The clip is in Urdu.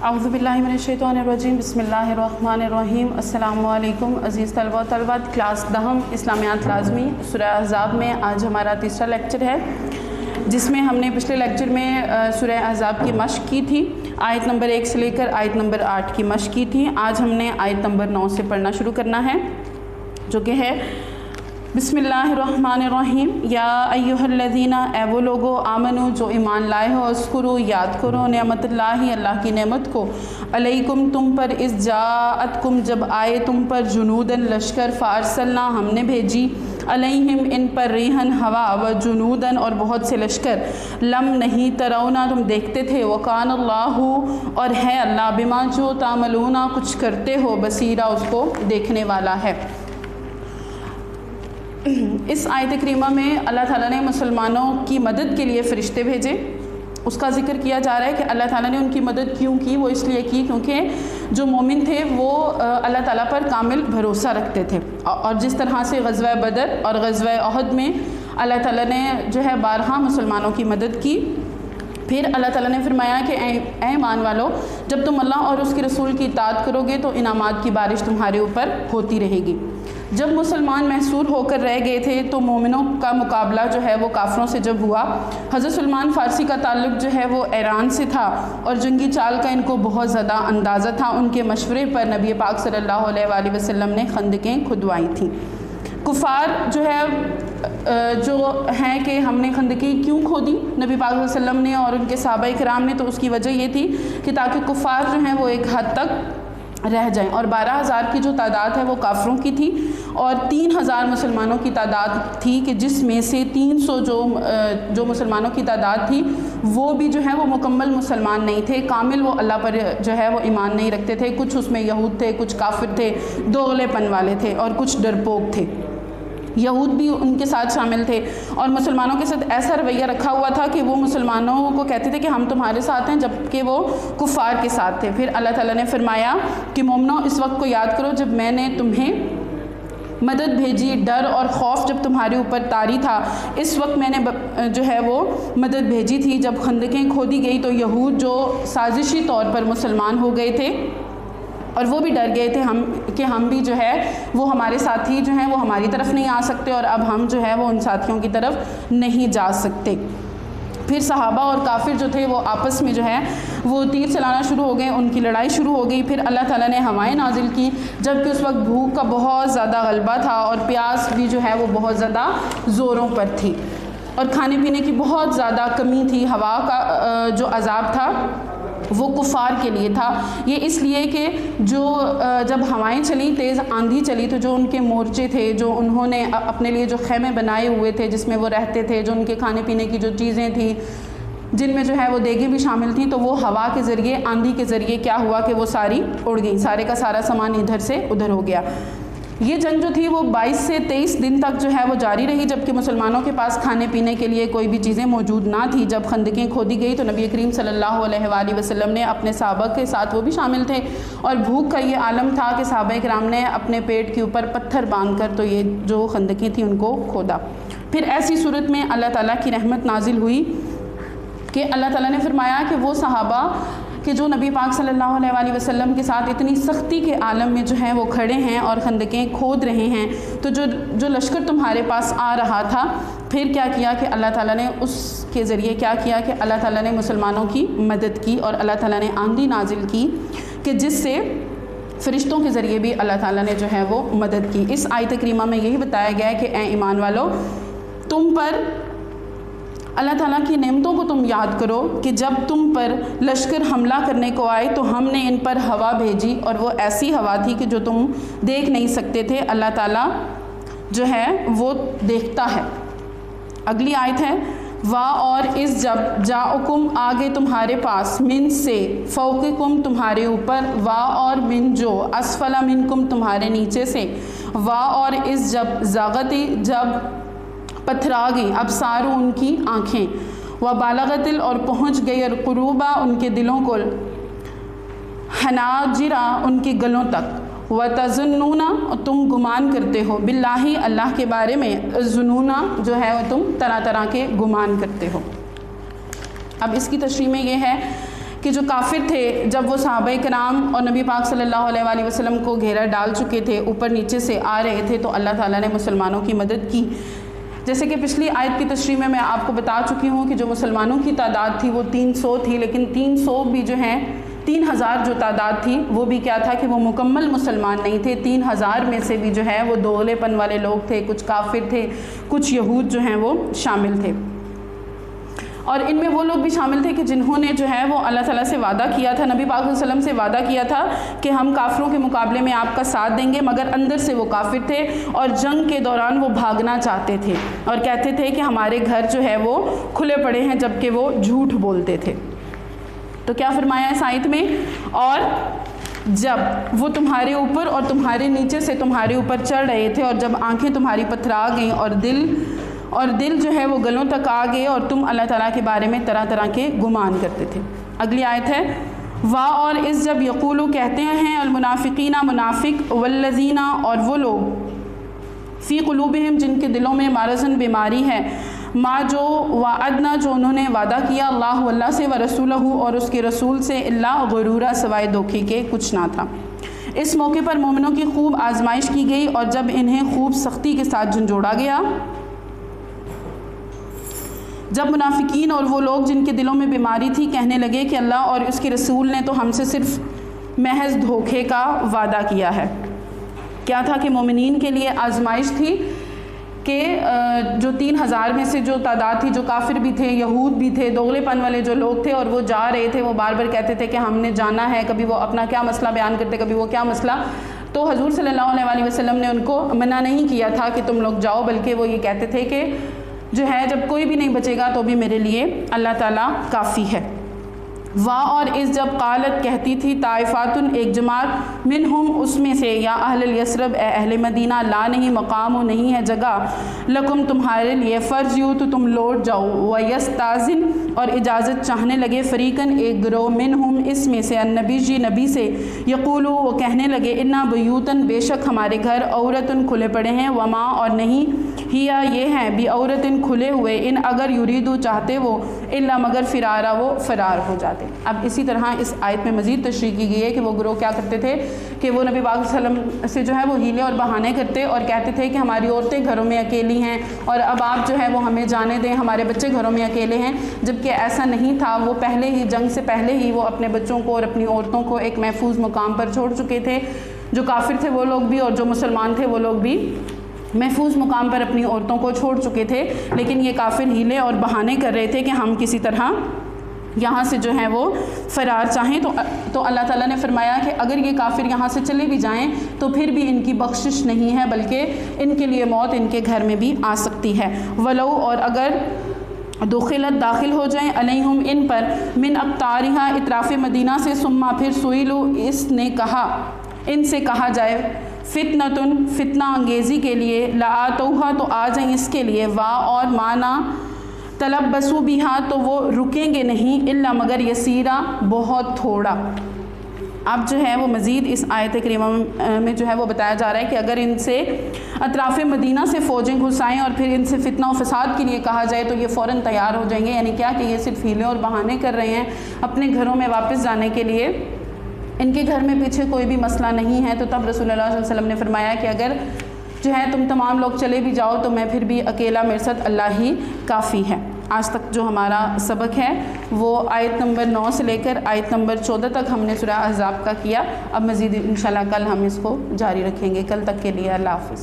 اعوذ باللہ من الشیطان الرجیم بسم اللہ الرحمن الرحیم۔ السلام علیکم عزیز طلبہ و طالبات، کلاس 10 اسلامیات لازمی سورہ احزاب میں آج ہمارا تیسرا لیکچر ہے، جس میں ہم نے پچھلے لیکچر میں سورہ احزاب کی مشق کی تھی۔ آیت نمبر 1 سے لے کر آیت نمبر 8 کی مشق کی تھی۔ آج ہم نے آیت نمبر 9 سے پڑھنا شروع کرنا ہے، جو کہ ہے بسم اللہ الرحمن الرحیم۔ یا ایھا الذین، اے وہ لوگو، آمنو جو ایمان لائے ہو، اذکروا یاد کرو نعمت اللہ کی نعمت کو، علیکم تم پر، اذ جاءتکم جب آئے تم پر، جنودن لشکر، فارسلنا ہم نے بھیجی، علیہم ان پر، ریحن ہوا، و جنودن اور بہت سے لشکر، لم نہیں ترونا تم دیکھتے تھے، وکان اللہ اور ہے اللہ، بما جو تعملون کچھ کرتے ہو، بصیرا اس کو دیکھنے والا ہے۔ اس آیت کریمہ میں اللہ تعالیٰ نے مسلمانوں کی مدد کے لیے فرشتے بھیجے۔ اس کا ذکر کیا جا رہا ہے کہ اللہ تعالیٰ نے ان کی مدد کیوں کی۔ وہ اس لیے کی کیونکہ جو مومن تھے وہ اللہ تعالیٰ پر کامل بھروسہ رکھتے تھے، اور جس طرح سے غزوہ بدر اور غزوہ احد میں اللہ تعالیٰ نے جو ہے بارہا مسلمانوں کی مدد کی۔ پھر اللہ تعالیٰ نے فرمایا کہ اے ایمان والو، جب تم اللہ اور اس کے رسول کی اطاعت کرو گے تو انعامات کی بارش تمہارے اوپر ہوتی رہے گی۔ جب مسلمان محصور ہو کر رہ گئے تھے تو مومنوں کا مقابلہ جو ہے وہ کافروں سے جب ہوا، حضرت سلمان فارسی کا تعلق جو ہے وہ ایران سے تھا، اور جنگی چال کا ان کو بہت زیادہ اندازہ تھا۔ ان کے مشورے پر نبی پاک صلی اللہ علیہ وآلہ وسلم نے خندقیں کھدوائی تھیں۔ کفار جو ہے جو ہیں کہ ہم نے خندقیں کیوں کھودی نبی پاک صلی اللہ علیہ وسلم نے اور ان کے صحابہ کرام نے، تو اس کی وجہ یہ تھی کہ تاکہ کفار جو ہیں وہ ایک حد تک رہ جائیں، اور 12,000 کی جو تعداد ہے وہ کافروں کی تھی، اور 3,000 مسلمانوں کی تعداد تھی، کہ جس میں سے 300 جو مسلمانوں کی تعداد تھی وہ بھی جو ہے وہ مکمل مسلمان نہیں تھے، کامل وہ اللہ پر جو ہے وہ ایمان نہیں رکھتے تھے۔ کچھ اس میں یہود تھے، کچھ کافر تھے، دوغلے پن والے تھے، اور کچھ ڈرپوک تھے۔ یہود بھی ان کے ساتھ شامل تھے، اور مسلمانوں کے ساتھ ایسا رویہ رکھا ہوا تھا کہ وہ مسلمانوں کو کہتے تھے کہ ہم تمہارے ساتھ ہیں، جبکہ وہ کفار کے ساتھ تھے۔ پھر اللہ تعالیٰ نے فرمایا کہ مومنو، اس وقت کو یاد کرو جب میں نے تمہیں مدد بھیجی، ڈر اور خوف جب تمہارے اوپر طاری تھا، اس وقت میں نے جو ہے وہ مدد بھیجی تھی۔ جب خندقیں کھودی گئی تو یہود جو سازشی طور پر مسلمان ہو گئے تھے، اور وہ بھی ڈر گئے تھے کہ ہم بھی جو ہے وہ ہمارے ساتھی جو ہیں وہ ہماری طرف نہیں آ سکتے، اور اب ہم جو ہے وہ ان ساتھیوں کی طرف نہیں جا سکتے۔ پھر صحابہ اور کافر جو تھے وہ آپس میں جو ہے وہ تیر چلانا شروع ہو گئے، ان کی لڑائی شروع ہو گئی۔ پھر اللہ تعالیٰ نے ہوائیں نازل کی، جبکہ اس وقت بھوک کا بہت زیادہ غلبہ تھا، اور پیاس بھی جو ہے وہ بہت زیادہ زوروں پر تھی، اور کھانے پینے کی بہت زیادہ کمی تھی۔ ہوا کا جو عذاب تھا وہ کفار کے لیے تھا، یہ اس لیے کہ جب ہوائیں چلیں، تیز آندھی چلی، تو جو ان کے مورچے تھے، جو انہوں نے اپنے لیے جو خیمے بنائے ہوئے تھے جس میں وہ رہتے تھے، جو ان کے کھانے پینے کی جو چیزیں تھیں، جن میں جو ہے وہ دیگیں بھی شامل تھیں، تو وہ ہوا کے ذریعے، آندھی کے ذریعے کیا ہوا کہ وہ ساری اڑ گئیں، سارے کا سارا سامان ادھر سے ادھر ہو گیا۔ یہ جنگ جو تھی وہ 22 سے 23 دن تک جو ہے وہ جاری رہی، جبکہ مسلمانوں کے پاس کھانے پینے کے لیے کوئی بھی چیزیں موجود نہ تھی۔ جب خندقیں کھودی گئی تو نبی کریم صلی اللہ علیہ وآلہ وسلم نے اپنے صحابہ کے ساتھ، وہ بھی شامل تھے، اور بھوک کا یہ عالم تھا کہ صحابہ کرام نے اپنے پیٹ کے اوپر پتھر باندھ کر تو یہ جو خندقیں تھیں ان کو کھودا۔ پھر ایسی صورت میں اللہ تعالیٰ کی رحمت نازل ہوئی کہ اللہ تعالیٰ نے فرمایا کہ وہ صحابہ کہ جو نبی پاک صلی اللہ علیہ وآلہ وسلم کے ساتھ اتنی سختی کے عالم میں جو ہیں وہ کھڑے ہیں اور خندقیں کھود رہے ہیں، تو جو لشکر تمہارے پاس آ رہا تھا، پھر کیا کیا کہ اللہ تعالیٰ نے اس کے ذریعے کیا کیا کہ اللہ تعالیٰ نے مسلمانوں کی مدد کی، اور اللہ تعالیٰ نے آندھی نازل کی کہ جس سے فرشتوں کے ذریعے بھی اللہ تعالیٰ نے جو ہے وہ مدد کی۔ اس آیت کریمہ میں یہی بتایا گیا ہے کہ اے ایمان والو، تم پر اللہ تعالیٰ کی نعمتوں کو تم یاد کرو کہ جب تم پر لشکر حملہ کرنے کو آئے تو ہم نے ان پر ہوا بھیجی، اور وہ ایسی ہوا تھی کہ جو تم دیکھ نہیں سکتے تھے، اللہ تعالیٰ جو ہے وہ دیکھتا ہے۔ اگلی آیت ہے وا اور اس جب جاؤکم آگے تمہارے پاس، من سے، فوقکم تمہارے اوپر، وا اور من جو، اسفل منکم تمہارے نیچے سے، وا اور اس جب زاغتی جب پتھرا گئی، ابصار ان کی آنکھیں، و بالغتل اور پہنچ گئی، اور قروبا ان کے دلوں کو، حناجرا ان کے گلوں تک، و تظنون تم گمان کرتے ہو، باللہ اللہ کے بارے میں، ظنون جو ہے وہ تم طرح طرح کے گمان کرتے ہو۔ اب اس کی تشریح میں یہ ہے کہ جو کافر تھے جب وہ صحابہ کرام اور نبی پاک صلی اللہ علیہ وآلہ وسلم کو گھیرا ڈال چکے تھے، اوپر نیچے سے آ رہے تھے، تو اللہ تعالیٰ نے مسلمانوں کی مدد کی۔ جیسے کہ پچھلی آیت کی تشریح میں آپ کو بتا چکی ہوں کہ جو مسلمانوں کی تعداد تھی وہ 300 تھی، لیکن 300 بھی جو ہیں 3000 جو تعداد تھی وہ بھی کیا تھا کہ وہ مکمل مسلمان نہیں تھے۔ 3000 میں سے بھی جو ہے وہ دوغلے پن والے لوگ تھے، کچھ کافر تھے، کچھ یہود جو ہیں وہ شامل تھے، اور ان میں وہ لوگ بھی شامل تھے کہ جنہوں نے جو ہے وہ اللہ تعالیٰ سے وعدہ کیا تھا، نبی پاک صلی اللہ علیہ وسلم سے وعدہ کیا تھا کہ ہم کافروں کے مقابلے میں آپ کا ساتھ دیں گے، مگر اندر سے وہ کافر تھے اور جنگ کے دوران وہ بھاگنا چاہتے تھے اور کہتے تھے کہ ہمارے گھر جو ہے وہ کھلے پڑے ہیں، جبکہ وہ جھوٹ بولتے تھے۔ تو کیا فرمایا اس آیت میں؟ اور جب وہ تمہارے اوپر اور تمہارے نیچے سے تمہارے اوپر چڑھ رہے تھے، اور جب آنکھیں تمہاری پتھرا گئیں اور دل جو ہے وہ گلوں تک آ گئے، اور تم اللہ تعالیٰ کے بارے میں طرح طرح کے گمان کرتے تھے۔ اگلی آیت ہے وا اور اس جب یقولو کہتے ہیں المنافقین منافق والذین اور وہ لوگ فی قلوبہم جن کے دلوں میں مرضن بیماری ہے، ما جو وعدنا جو انہوں نے وعدہ کیا اللہ اللہ سے ورسولہ اور اس کے رسول سے، اللہ غرورا سوائے دھوکے کے کچھ نہ تھا۔ اس موقع پر مومنوں کی خوب آزمائش کی گئی، اور جب انہیں خوب سختی کے ساتھ جھنجھوڑا گیا، جب منافقین اور وہ لوگ جن کے دلوں میں بیماری تھی کہنے لگے کہ اللہ اور اس کے رسول نے تو ہم سے صرف محض دھوکے کا وعدہ کیا ہے۔ کیا تھا کہ مومنین کے لیے آزمائش تھی کہ جو 3000 میں سے جو تعداد تھی، جو کافر بھی تھے، یہود بھی تھے، دوغلے پن والے جو لوگ تھے، اور وہ جا رہے تھے، وہ بار بار کہتے تھے کہ ہم نے جانا ہے، کبھی وہ اپنا کیا مسئلہ بیان کرتے، کبھی وہ کیا مسئلہ، تو حضور صلی اللہ علیہ وآلہ وسلم نے ان کو منع نہیں کیا تھا کہ تم لوگ جاؤ، بلکہ وہ یہ کہتے تھے کہ جو ہے جب کوئی بھی نہیں بچے گا تو بھی میرے لیے اللہ تعالیٰ کافی ہے۔ وا اور اس جب قالت کہتی تھی طائفات ایک جماعت منہم اس میں سے، یا اہل الیثرب اے اہل مدینہ، لا نہیں مقام و نہیں ہے جگہ، لکم تمہارے لیے، فرجیو تو تم لوٹ جاؤ، ویستاذن اور اجازت چاہنے لگے، فریقن ایک گروہ، منہم اس میں سے، النبی جی نبی سے، یقولو وہ کہنے لگے، انا بیوتن بے شک ہمارے گھر، عورتن کھلے پڑے ہیں، وما اور نہیں، ہیا یہ ہیں، بھی عورتن کھلے ہوئے، ان اگر یریدو چاہتے وہ، الا مگر فرارا وہ فرار ہو جاتے۔ اب اسی طرح اس آیت میں مزید تشریح کی گئی ہے کہ وہ گروہ کیا کرتے تھے کہ وہ نبی پاک صلی اللہ علیہ وسلم سے جو ہے وہ ہیلے اور بہانے کرتے اور کہتے تھے کہ ہماری عورتیں گھروں میں اکیلی ہیں اور اب آپ جو ہے وہ ہمیں جانے دیں، ہمارے بچے گھروں میں اکیلے ہیں، جبکہ ایسا نہیں تھا۔ وہ پہلے ہی جنگ سے پہلے ہی وہ اپنے بچوں کو اور اپنی عورتوں کو ایک محفوظ مقام پر چھوڑ چکے تھے، جو کافر تھے وہ لوگ بھی اور جو مسلمان تھے وہ لوگ بھی محفوظ مقام پر اپنی عورتوں کو چھوڑ چکے تھے، لیکن یہ کافر ہیلے اور بہانے کر رہے تھے کہ ہم کسی طرح یہاں سے جو ہے وہ فرار چاہیں، تو اللہ تعالیٰ نے فرمایا کہ اگر یہ کافر یہاں سے چلے بھی جائیں تو پھر بھی ان کی بخشش نہیں ہے، بلکہ ان کے لیے موت ان کے گھر میں بھی آ سکتی ہے۔ ولو اور اگر دخلت داخل ہو جائیں علیہم ان پر، من اقطارہا اطراف مدینہ سے، ثم پھر سئلوا اس نے کہا، ان سے کہا جائے، فتنتن فتنہ انگیزی کے لیے، لآتوہا تو آ جائیں اس کے لیے، وا اور مانا تلبسو بہا تو وہ رکیں گے نہیں، الا مگر یسیرا بہت تھوڑا۔ اب جو ہے وہ مزید اس آیت کریمہ میں جو ہے وہ بتایا جا رہا ہے کہ اگر ان سے اطراف مدینہ سے فوجیں گھسائیں اور پھر ان سے فتنہ و فساد کے لیے کہا جائے تو یہ فوراً تیار ہو جائیں گے، یعنی کیا کہ یہ صرف ہیلے اور بہانے کر رہے ہیں اپنے گھروں میں واپس جانے کے لیے، ان کے گھر میں پیچھے کوئی بھی مسئلہ نہیں ہے۔ تو تب رسول اللہ صلی اللہ علیہ وسلم نے فرمایا کہ اگر جو ہے تم تمام لوگ چلے بھی جاؤ تو میں پھر بھی اکیلا میرے ساتھ اللہ ہی کافی ہے۔ آج تک جو ہمارا سبق ہے وہ آیت نمبر 9 سے لے کر آیت نمبر 14 تک ہم نے سورہ احزاب کا کیا۔ اب مزید انشاءاللہ کل ہم اس کو جاری رکھیں گے۔ کل تک کے لیے اللہ حافظ۔